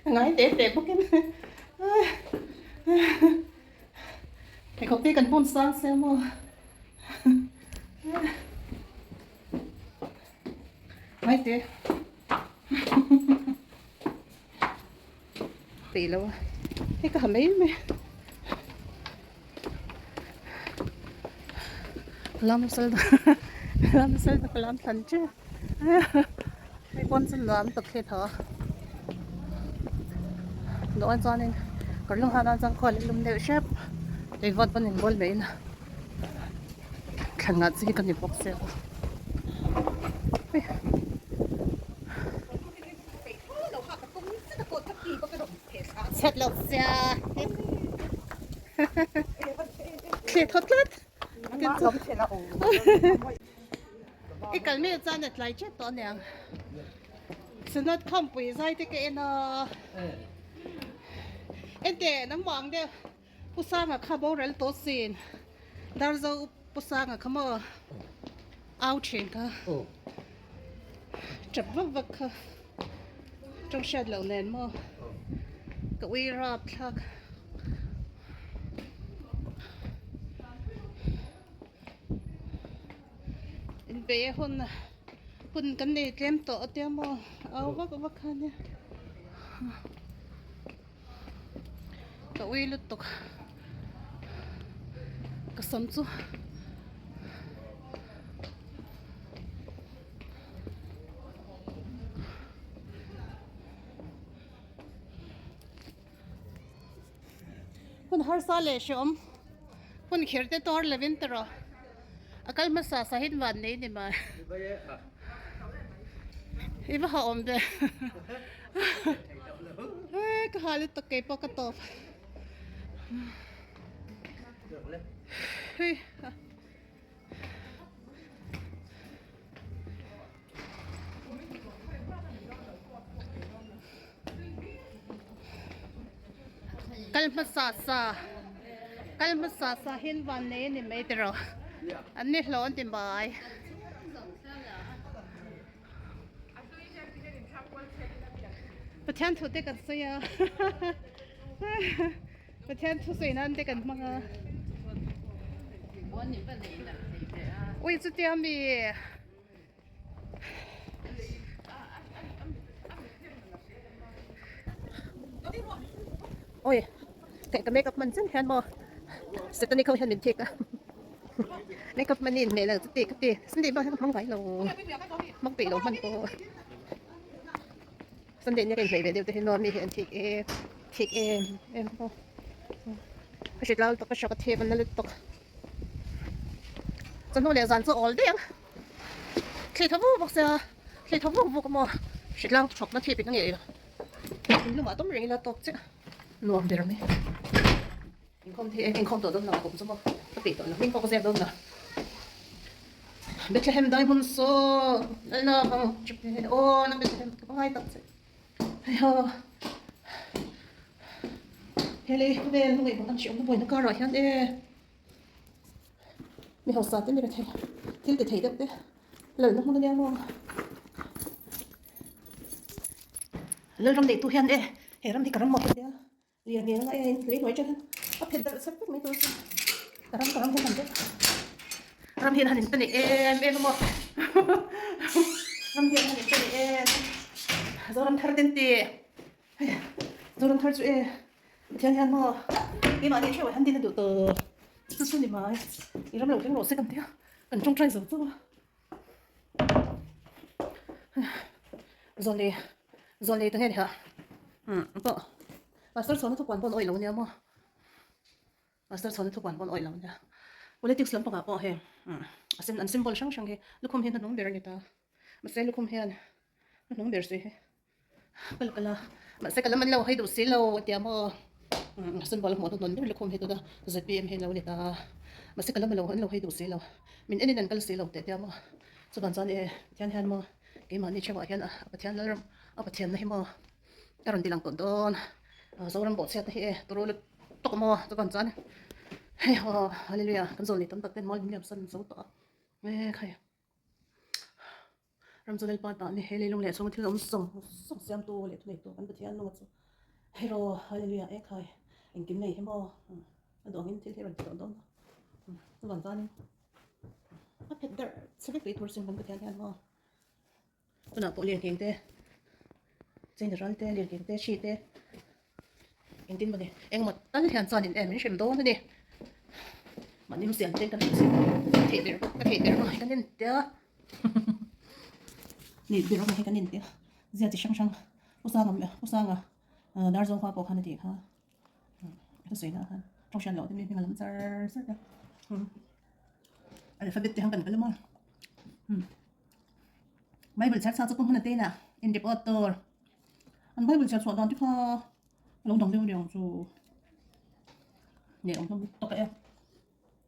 nói để bốc cái thì có cái cần phun sang xem mà nói để tỷ lâu cái cả mấy mày làm sao làm sao làm thành chứ mấy con xin làm tập thể thở đồ ăn cho nên có lúc hàng ăn khỏi lúc đều chef để vật vẫn hình bol mấy nè khẳng ngặt gì cần được bóc xeo set lộc xa kể thật lắm cái cái này ra net lại chết đó nè xin nó không bị sai thì cái nó em để nó mong đấyผู้สร้างอะข้าบอกเรื่องตัวสินดาร์จะผู้สร้างอะเขามาเอาเชิงค่ะจับวักค่ะจงเช็ดเหล่านั้นมั้งก็วิรับทักอินเบย์หุ่นกันนี่เตรียมตัวเตรียมมั้งเอาวักค่ะเนี่ยก็วิลุตุกก็สมจูคุณฮาร์ซาเลชมคุณเขียนแต่ตัวเลวินตรออาการมาสาเหตุวันนี้นี่มาอีบ้าหอมเด้เฮ้ยก็หาลิตกเก็บปกติเฮ้ยกัลมาสาเห็นวันนี้นี่ไม่ตรออันนี้ร้อนเต็มใบประเทศทุกเด็กกันสิอ่ะประเทศทุกสิ่งนั้นเด็กกันมั้งอ่ะ我这点米，โอ้ยแกก็ไม่กับมันซึ่งเห็นบ่เสร็จตอนนี้เขาเห็นเป็นเทกอะไม่กับมันนี่ไม่เลยสติกับตีสันดีบ่ให้มันไหวลงมันปีลงมันโตสันดีเนี่ยเป็นเดี๋ยวจะให้นอนมีเห็นเทกเอ็มบ่ก็ชิดแล้วตกก็ช็อกเทมันนั่นเลยตก真的连山子all day，开头不是啊，开头不个么，是两撮那铁皮那嘢了，你话都唔认得多啫，攞唔得咩？你看到都拿咁啫嘛，都俾到啦，你個個隻都拿。別嚟hem大本數，嗱嗱，接嘅，哦，嗱別嚟咁閪得啫，哎呀，嘿你咩？你講得少，我唔講嚟聽啲。มีหัวสัตว์ที่มีกระเทียมที่ติดถี่เด็ดๆเลยน้ำมันยังมั้งเลยรำเด็กตัวเฮียนเอ๋เห็นรำที่กระรำหมดเลยเรียนอะไรเลี้ยงไว้จนเอาเผ็ดแต่สักไม่ตัวสิกระรำเห็นทำเด็ดรำเห็นหันตัวนี้เอ็มหมดรำเห็นหันตัวนี้จะรำทาร์เดนตีจะรำทาร์จูเทียนมั้งอีมาเนี่ยช่วยหันดีนั่นดูตัว是你妈呀！你这么有听我谁敢听？跟中专手做。rồi tới hết hả? Vợ. Và sơ sớm nó thuộc quán bọn ổi lâu nha mà. Và sơ sớm nó thuộc quán bọn ổi lâu nha. Bố lấy tiếc sớm bỏ bỏ hè. Anh xem bol sang sang hè. Lúc hôm hen nó nóng bể người ta. Mà sẽ lúc hôm hen nó nóng bể gì hè. Cái là mà sẽ cái là mình lâu hay đủ xí lâu tiệm mà. Sân bol một tuần lúc hôm hen tôi đã giật PM hen lâu người ta. Mà sẽ cái là mình lâu hay đủ xí lâu. Mình anh nên cái xí lâu tiệm mà. Cho bạn cho này thiên hen mà. Cái mà đi chơi vào hen à. Thiên là ở thiên này mà. eron dilang ko doon. Sobrang bot siya tahi turulog tok mo to kan chan. Hey hallelujah kan zol ni tan tak ten mol ni san so to. Khay. Ram zol pa ta ni hele long le so thil om som siam tu le tu kan pathian no so. Hero hallelujah khay. Anh kiếm này thế mò. Đó hình thế rồi đó đó. Còn ra đi. Hấp hết đỡ. Sẽ biết tuổi sinh vẫn có thể ăn mò. Tôi nào bộ liền kiến thế. Trên rồi thế liền kiến thế chi thế. Anh tin vào đi. Anh mà tắt hiện ra thì em mình xem đó thế đi. Mà niệm xiên trên cái thể được mà cái nên thế. Nị được mà cái nên thế. Giờ thì sang. Có sang à. Dar zo khoa bộ khăn thì ha. Cái gì đó ha. Trong sân lộ thì mình làm sao đó. Alphabet thì không cần phải lắm mà. Bible chat sao cũng không tên à. In the author. Anh Bible chat soạn đoạn chứ ha. Lâu đồng điều rồi. Nè ông không tóc em.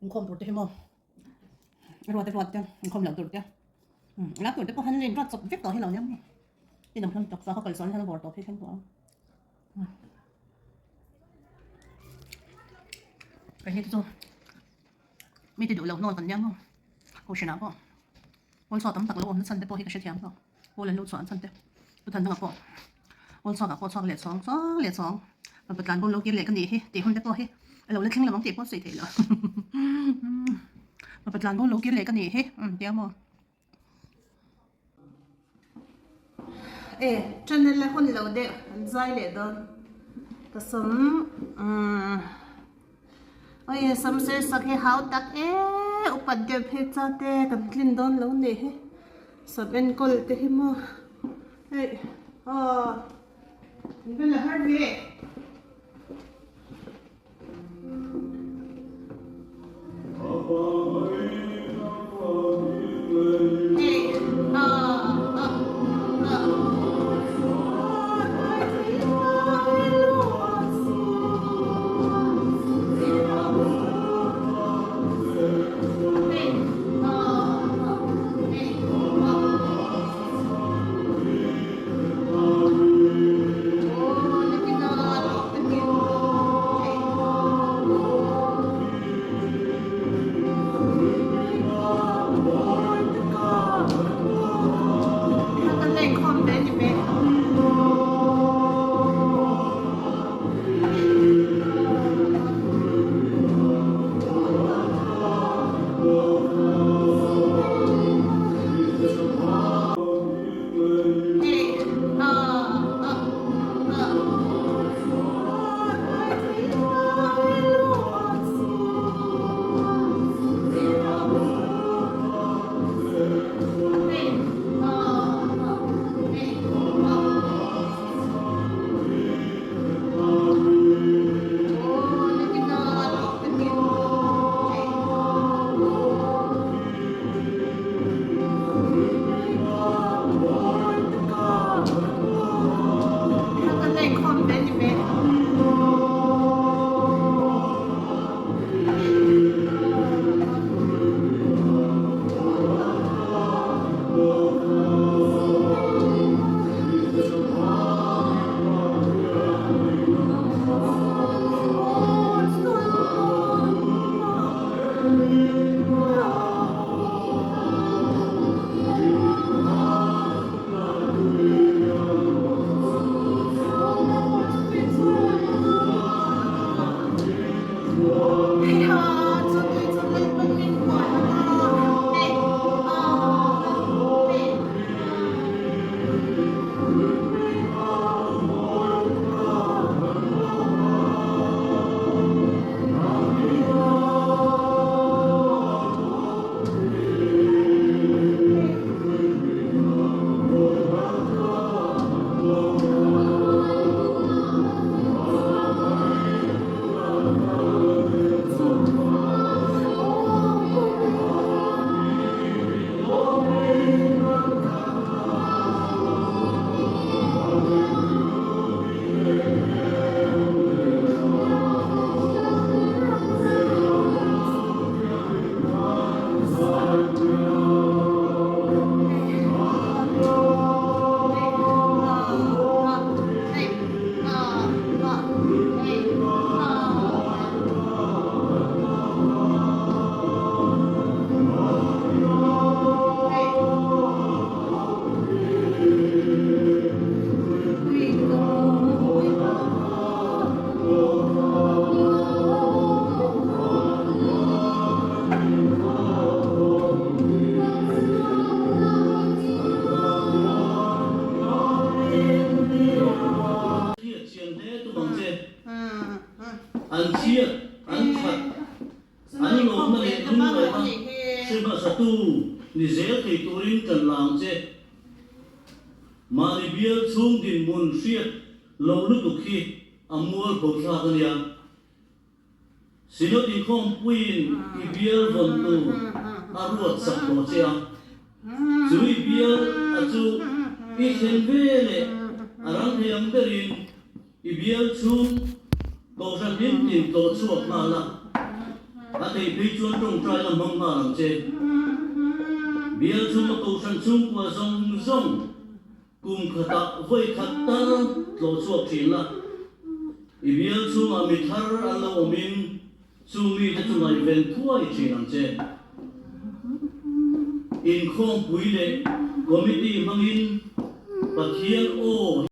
Ông không được thế mà. Rồi thế ông không làm được chứ. Lát rồi có hắn lên rất sập viết đó hay là nhá. Thì nằm trong chọc sao họ cần xoắn hắn bỏ tóc thế thanh của. Cái hết rồi. Mình thì đủ lâu nồi còn nhang không? Cô sẽ nào không? Ôn sọ tấm tắc lâu nó săn tế bò hi cái sẽ thiam không? Cô lên lâu soạn săn tế. Tôi thần thằng cô. Ôn sọ cả cô sọ liệt sóng. Và bật làn bồn lâu kia liệt cái gì hi? Thì hôm tế bò hi. Lâu lên khinh là mong tiệp có gì thế rồi. Và bật làn bồn lâu kia liệt cái gì hi? Tiêm không? Cho nên là con lâu đẹp dai liệt đó. Cái sống ôi sắm sẽ sắc cái háo tắc upat đẹp hết cha te cầm linh đón lâu nè sắp en col te hi mo bên là hard về chế mà đi bia chung din mun siết lâu lúc tục khi amul bộc ra cái này xin lỗi din không quên đi bia vận tu aruat sắp đồ chế chui bia achu ít hiện về lệ arang hiang terin đi bia chung cầu sang đến din cầu chuộc mà là anh thấy bị chuồn trong trái làm mong mà làm chế bia chung mà cầu sang chung qua rong rong cùng khát ta với khát ta cầu chuộc thì là bia chung mà mình thar ăn lâu mình chung đi cho chúng này ven thuai chỉ làm chế in không quý lệ committee mang in bạc hiên ô